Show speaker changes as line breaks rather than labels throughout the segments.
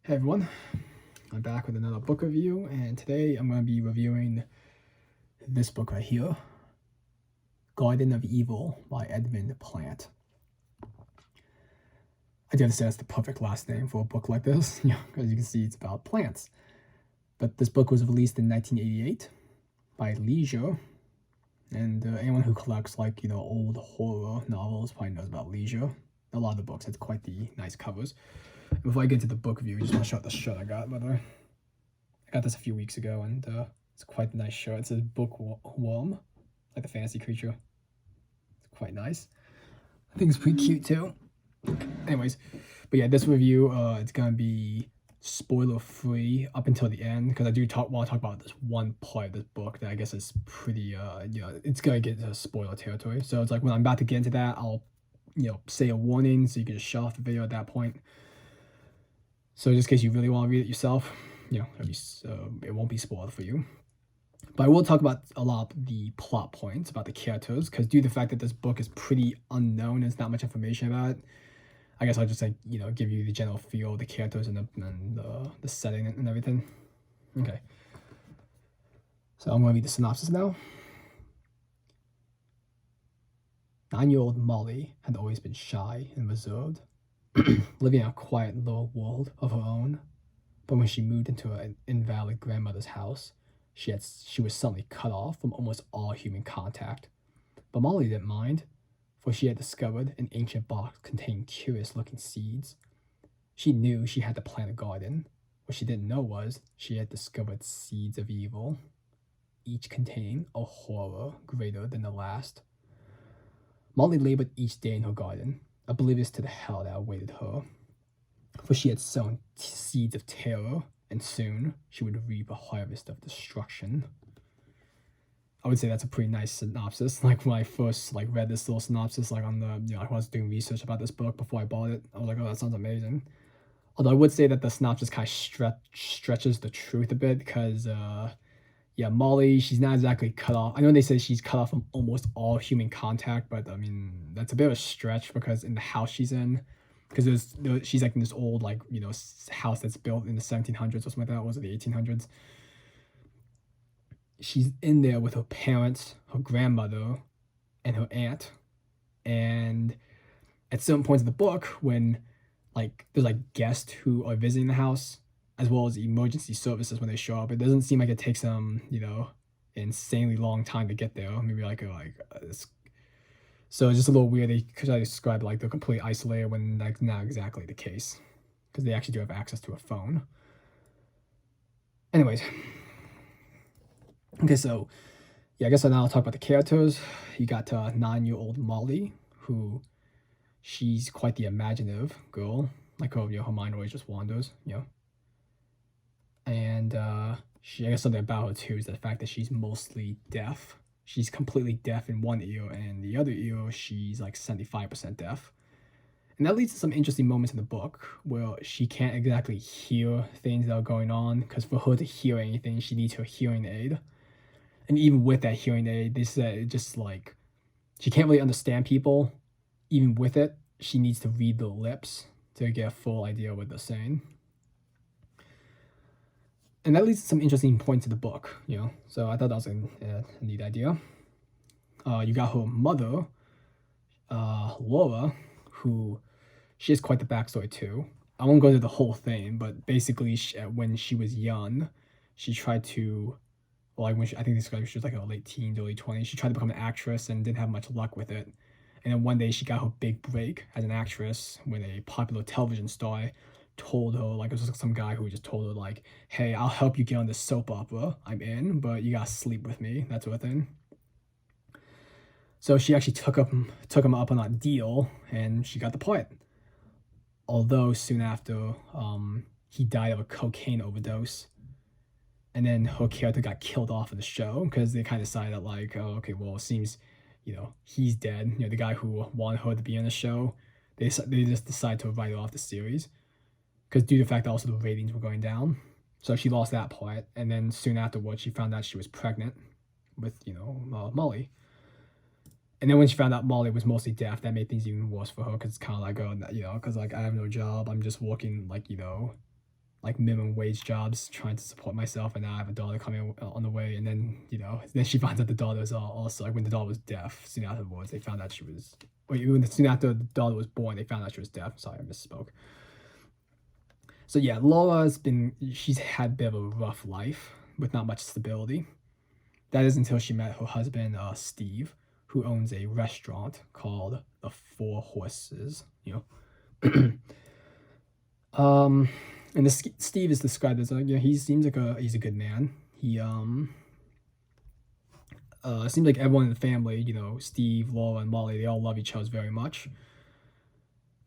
Hey everyone, I'm back with another book review, and today I'm going to be reviewing this book right here, Garden of Evil by Edmund Plante. I dare say that's the perfect last name for a book like this, because you can see it's about plants. But this book was released in 1988 by Leisure, and anyone who collects old horror novels probably knows about Leisure. A lot of the books had quite the nice covers. And before I get into the book review, I just want to show out the shirt I got, by the way. I got this a few weeks ago, and it's quite a nice shirt. It's a bookworm, like the fantasy creature. It's quite nice. I think it's pretty cute too. Anyways, but yeah, this review, it's gonna be spoiler free up until the end, because I do want to talk about this one part of this book that I guess is pretty it's gonna get into spoiler territory. So it's like when I'm about to get into that, I'll say a warning so you can just shut off the video at that point. So just in case you really want to read it yourself, it won't be spoiled for you. But I will talk about a lot of the plot points about the characters, because due to the fact that this book is pretty unknown, there's not much information about it. I guess I'll just give you the general feel of the characters and the setting and everything. Okay. So I'm going to read the synopsis now. 9-year-old Molly had always been shy and reserved, living in a quiet little world of her own. But when she moved into an invalid grandmother's house, she was suddenly cut off from almost all human contact. But Molly didn't mind, for she had discovered an ancient box containing curious-looking seeds. She knew she had to plant a garden. What she didn't know was she had discovered seeds of evil, each containing a horror greater than the last. Molly labored each day in her garden, oblivious to the hell that awaited her. For she had sown seeds of terror, and soon she would reap a harvest of destruction. I would say that's a pretty nice synopsis. Like when I first read this little synopsis, on the when I was doing research about this book before I bought it, I was like, oh, that sounds amazing. Although I would say that the synopsis kind of stretches the truth a bit, because Molly, she's not exactly cut off. I know they say she's cut off from almost all human contact, but I mean that's a bit of a stretch, because in the house she's in, because she's in this old house that's built in the 1700s or something like that. Or was it the 1800s? She's in there with her parents, her grandmother, and her aunt. And at certain points in the book, when there's guests who are visiting the house, as well as emergency services when they show up, it doesn't seem like it takes them insanely long time to get there. Maybe so it's just a little weird. They could describe they're completely isolated, when that's not exactly the case, because they actually do have access to a phone. Anyways, okay, so I guess now I'll talk about the characters. You got 9-year-old Molly, who she's quite the imaginative girl. Her mind always just wanders, And I guess something about her too is the fact that she's mostly deaf. She's completely deaf in one ear, and the other ear she's 75% deaf. And that leads to some interesting moments in the book where she can't exactly hear things that are going on, because for her to hear anything, she needs her hearing aid. And even with that hearing aid, they said it just she can't really understand people. Even with it, she needs to read their lips to get a full idea of what they're saying. And that leads to some interesting points in the book, So I thought that was a neat idea. You got her mother, Laura, who she has quite the backstory too. I won't go into the whole thing, but basically, when she was young, she tried to, I think this guy, she was her late teens, early 20s. She tried to become an actress and didn't have much luck with it. And then one day she got her big break as an actress when a popular television star told her, it was some guy who just told her, hey, I'll help you get on this soap opera I'm in, but you gotta sleep with me, that sort of thing. So she actually took him up on that deal, and she got the part. Although soon after, he died of a cocaine overdose. And then her character got killed off of the show, because they kind of decided that oh, okay, well, it seems, he's dead. The guy who wanted her to be in the show, they just decided to write her off the series, because due to the fact that also the ratings were going down. So she lost that part, and then soon afterwards, she found out she was pregnant with, Molly. And then when she found out Molly was mostly deaf, that made things even worse for her, because it's kind of because I have no job, I'm just working, like minimum wage jobs trying to support myself, and now I have a daughter coming on the way. And then then she finds out the daughter is also like when the daughter was deaf. Soon afterwards, they found out she was. Wait, soon after the daughter was born, they found out she was deaf. Sorry, I misspoke. So yeah, she's had a bit of a rough life with not much stability. That is until she met her husband, Steve, who owns a restaurant called the Four Horses. Um, and Steve is described as he seems like he's a good man. He seems like everyone in the family, Steve, Laura, and Molly, they all love each other very much.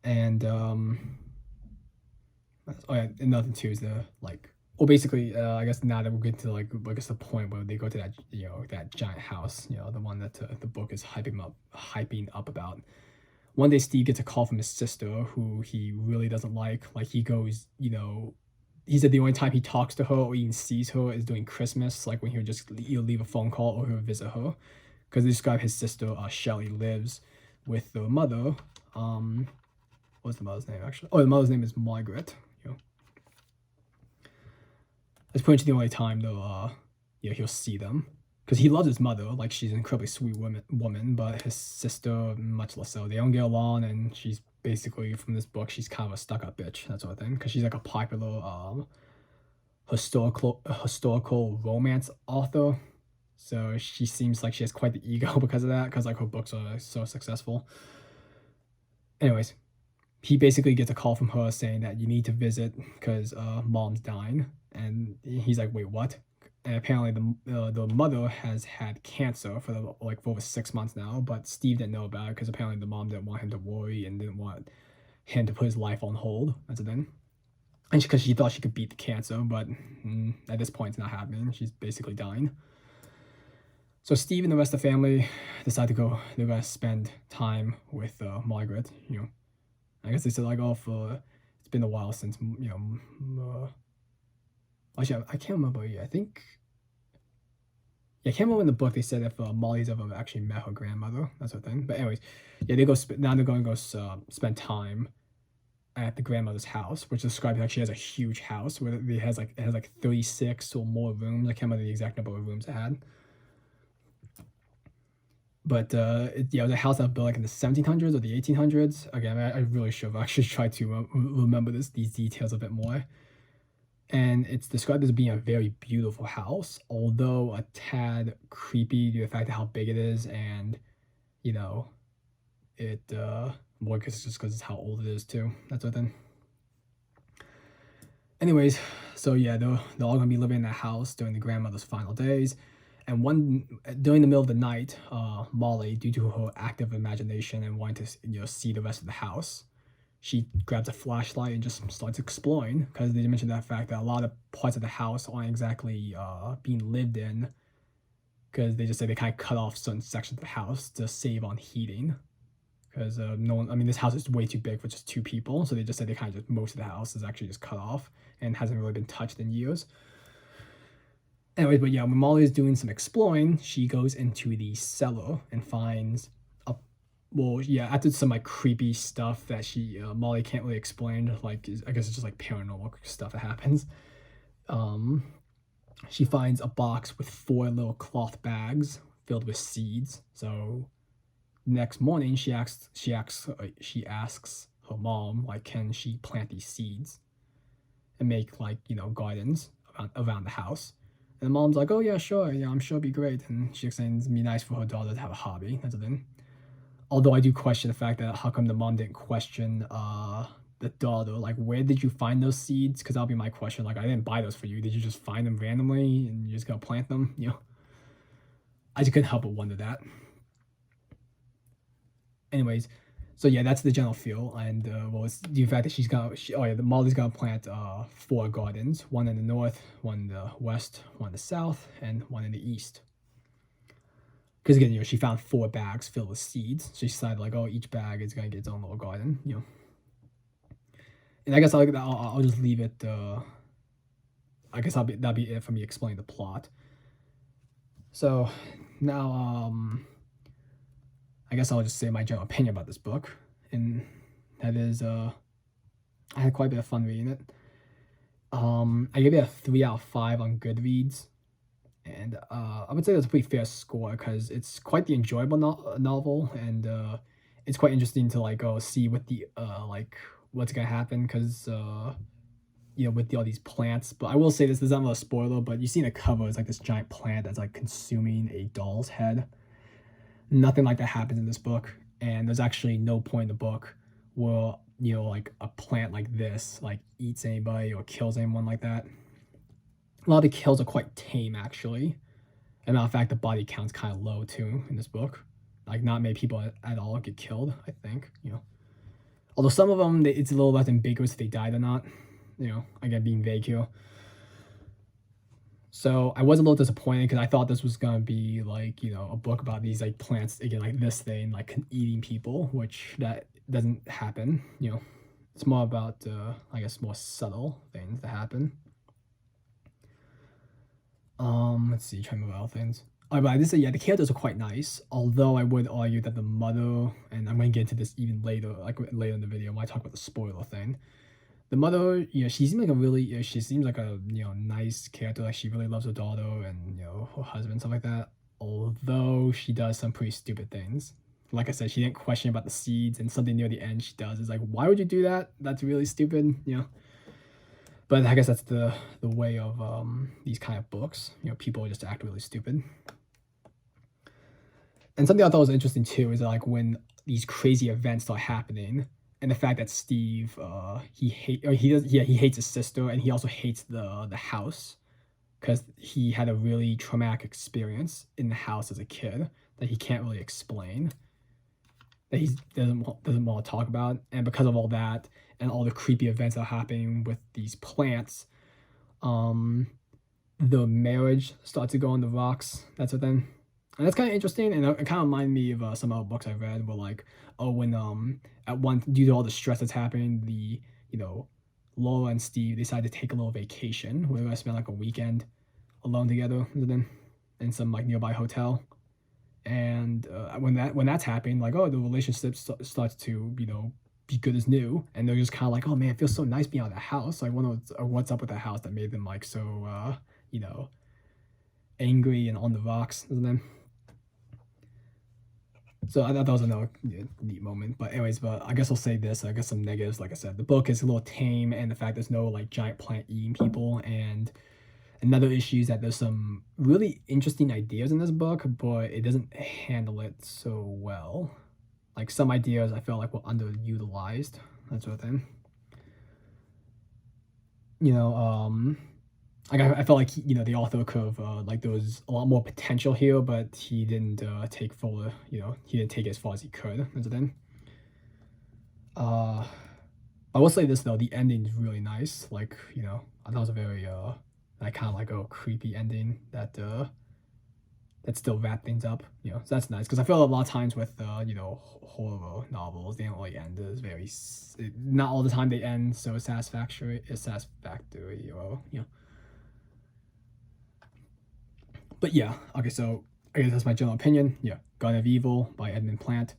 And another too is basically, I guess now that we're getting to I guess the point where they go to that that giant house, the one that the book is hyping up about. One day, Steve gets a call from his sister, who he really doesn't like. Like he goes, he said the only time he talks to her or even sees her is during Christmas, like when he would just leave a phone call or he would visit her, because they describe his sister, Shelly, lives with the mother. What's the mother's name actually? Oh, the mother's name is Margaret. That's pretty much the only time though. He'll see them. Because he loves his mother, like she's an incredibly sweet woman, but his sister much less so. They don't get along, and she's basically, from this book, she's kind of a stuck-up bitch, that sort of thing. Because she's like a popular historical romance author, so she seems like she has quite the ego because of that. Because like her books are so successful. Anyways, he basically gets a call from her saying that you need to visit because mom's dying, and he's like, wait, what? And apparently the mother has had cancer for over 6 months now, but Steve didn't know about it because apparently the mom didn't want him to worry and didn't want him to put his life on hold. That's the thing. And because she thought she could beat the cancer, but at this point it's not happening. She's basically dying. So Steve and the rest of the family decide to go. They're gonna spend time with Margaret. I guess they said it's been a while since actually I can't remember. Yeah, I think. Yeah, I can't remember in the book they said if Molly's ever actually met her grandmother. That sort of thing. But anyways, yeah, now they're going to go spend time at the grandmother's house, which is described like she has a huge house where it has 36 or more rooms. I can't remember the exact number of rooms it had. But it was a house that was built in the 1700s or the 1800s. Again, I really should have actually tried to remember these details a bit more. And it's described as being a very beautiful house, although a tad creepy due to the fact of how big it is, and it more just because it's how old it is too. That sort of thing. Anyways, so yeah, they're all gonna be living in that house during the grandmother's final days. And during the middle of the night, Molly, due to her active imagination and wanting to see the rest of the house, she grabs a flashlight and just starts exploring, because they mentioned that fact that a lot of parts of the house aren't exactly being lived in, because they just say they kind of cut off certain sections of the house to save on heating, because no one, I mean, this house is way too big for just 2 people, so they just said most of the house is actually just cut off and hasn't really been touched in years. Anyways, but yeah, when Molly is doing some exploring, she goes into the cellar and finds after some creepy stuff that Molly can't really explain, I guess it's just paranormal stuff that happens. She finds a box with 4 little cloth bags filled with seeds. So next morning, she asks her mom, can she plant these seeds and make gardens around the house. And the mom's like, oh yeah, sure, yeah, I'm sure it'd be great. And she explains it'd be nice for her daughter to have a hobby. That's the thing. Although I do question the fact that how come the mom didn't question the daughter, where did you find those seeds? Because that'll be my question. I didn't buy those for you. Did you just find them randomly and you're just gonna plant them? I just couldn't help but wonder that. Anyways, so yeah, that's the general feel. And it's the fact that Molly's gonna plant 4 gardens: one in the north, one in the west, one in the south, and one in the east. Because again, she found 4 bags filled with seeds. So she decided each bag is gonna get its own little garden. And I guess I'll just leave it. I guess that'll be it for me explaining the plot. So now, I guess I'll just say my general opinion about this book, and that is, I had quite a bit of fun reading it. I give it a 3 out of 5 on Goodreads, and I would say that's a pretty fair score because it's quite the enjoyable novel, and it's quite interesting to like go see what the like what's gonna happen because with all these plants. But I will say this is not a spoiler, but you see in the cover it's like this giant plant that's like consuming a doll's head. Nothing like that happens in this book, and there's actually no point in the book where like a plant like this like eats anybody or kills anyone like that. A lot of the kills are quite tame actually. And matter of fact, the body count's kind of low too in this book. Like not many people at all get killed. I think Although some of them, it's a little less ambiguous if they died or not. Again being vague here. So I was a little disappointed because I thought this was gonna be like a book about these like plants again like this thing like eating people, which that doesn't happen. It's more about I guess more subtle things that happen. Let's see, trying to move out things. Oh, but I did say the characters are quite nice. Although I would argue that the mother, and I'm going to get into this even later, like later in the video when I talk about the spoiler thing. The mother, she seems like a really, she seems like a nice character. Like she really loves her daughter and her husband and stuff like that. Although she does some pretty stupid things. Like I said, she didn't question about the seeds, and something near the end she does is like, why would you do that? That's really stupid. But I guess that's the way of these kind of books. People just act really stupid. And something I thought was interesting too is like when these crazy events start happening, and the fact that Steve he hates his sister, and he also hates the house because he had a really traumatic experience in the house as a kid that he can't really explain, that he doesn't want to talk about, and because of all that and all the creepy events that are happening with these plants, the marriage starts to go on the rocks. That's what then. And that's kind of interesting, and it kind of reminded me of some other books I've read where like, oh, when at one due to all the stress that's happening, the Laura and Steve decided to take a little vacation. We're gonna spend like a weekend alone together in some like nearby hotel. And when that's happening, like, oh, the relationship starts to be good as new, and they're just kind of like, oh man, it feels so nice being out of the house. So I wonder what's up with the house that made them like so angry and on the rocks, isn't it? So I thought that was another neat moment. But anyways, I guess I'll say this. I guess some negatives, like I said, the book is a little tame, and the fact there's no like giant plant eating people. And another issue is that there's some really interesting ideas in this book, but it doesn't handle it so well. Like some ideas I felt like were underutilized, that sort of thing. Like I felt like the author could have like there was a lot more potential here, but he didn't take full he didn't take it as far as he could. That's the thing. I will say this though, the ending is really nice. Like I thought it was a very like kind of like a creepy ending that still wrap things up. So that's nice because I feel a lot of times with horror novels they don't really end as very not all the time they end so satisfactory or But yeah, okay, so I guess that's my general opinion. Yeah, Garden of Evil by Edmund Plante,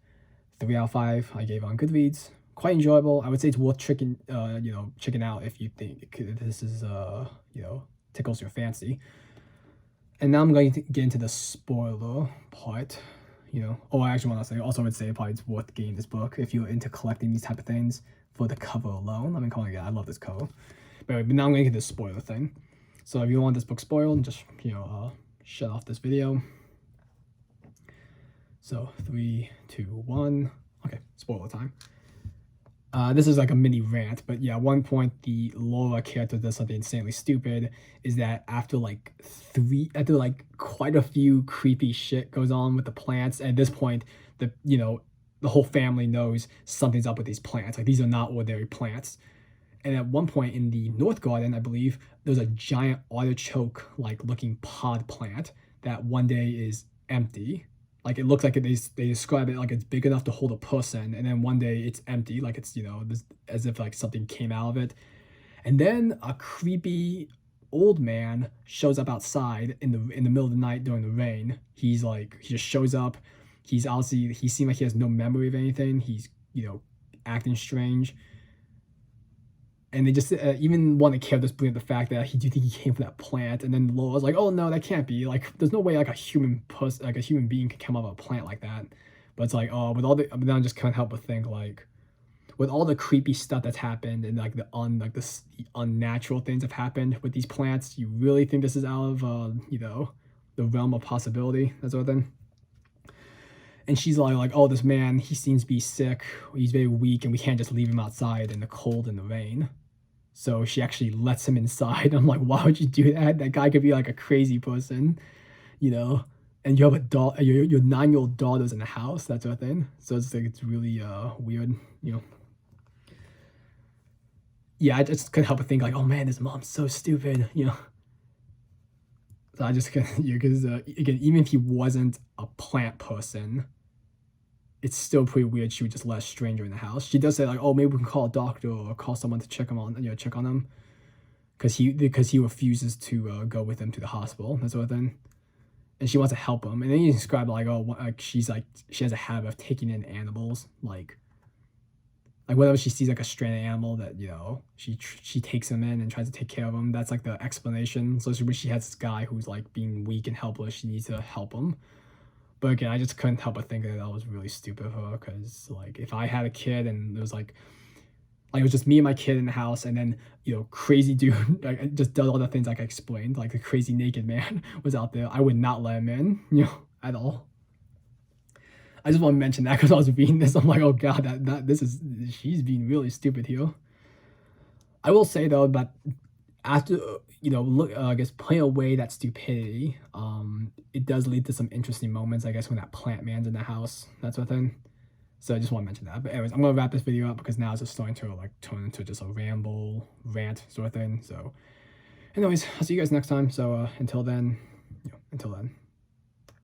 3 out of 5. I gave on Goodreads. Quite enjoyable. I would say it's worth checking out if you think this is tickles your fancy. And now I'm going to get into the spoiler part. I actually want to say also would say probably it's worth getting this book if you're into collecting these type of things for the cover alone. I mean, calling it. I love this cover. But anyway, now I'm going to get this spoiler thing. So if you want this book spoiled, just shut off this video. So 3, 2, 1. Okay, spoiler time. This is like a mini rant, but yeah, at one point the Laura character does something insanely stupid. Is that after quite a few creepy shit goes on with the plants, at this point the whole family knows something's up with these plants. Like these are not ordinary plants. And at one point in the North Garden, I believe, there's a giant artichoke like looking pod plant that one day is empty. Like it looks like they describe it like it's big enough to hold a person, and then one day it's empty, like it's as if like something came out of it. And then a creepy old man shows up outside in the middle of the night during the rain. He just shows up. He seemed like he has no memory of anything. He's acting strange. And they just even one of the characters bring up the fact that do you think he came from that plant? And then Laura's like, oh no, that can't be. Like, there's no way like a human person, like a human being, could come out of a plant like that. But it's like, oh, with all the, but then I just can't help but think like, with all the creepy stuff that's happened and like the unnatural things have happened with these plants, you really think this is out of the realm of possibility, that sort of thing? And she's like, oh, this man, he seems to be sick, he's very weak, and we can't just leave him outside in the cold and the rain. So she actually lets him inside. I'm like, why would you do that? That guy could be like a crazy person, you know? And you have a daughter, your 9-year-old daughter's in the house, that sort of thing. So it's like, it's really weird, you know? Yeah, I just couldn't help but think like, oh man, this mom's so stupid, you know? So I just couldn't, yeah, because again, even if he wasn't a plant person, it's still pretty weird she would just let a stranger in the house. She does say like, oh, maybe we can call a doctor or call someone to check him on, check on him, because he refuses to go with him to the hospital, that sort of thing. And she wants to help him. And then you describe like, oh, like she has a habit of taking in animals, like whenever she sees like a stranded animal that she takes him in and tries to take care of him. That's like the explanation. So when she has this guy who's like being weak and helpless, she needs to help him. But again, I just couldn't help but think that was really stupid of her, because like if I had a kid and it was like it was just me and my kid in the house, and then crazy dude like just does all the things like I explained, like the crazy naked man was out there, I would not let him in, at all. I just want to mention that because I was reading this, I'm like, oh god, she's being really stupid here. I will say though that after look, I guess playing away that stupidity, it does lead to some interesting moments, I guess, when that plant man's in the house, that sort of thing. So I just want to mention that. But anyways, I'm gonna wrap this video up because now it's just starting to like turn into just a rant sort of thing. So anyways, I'll see you guys next time. So until then.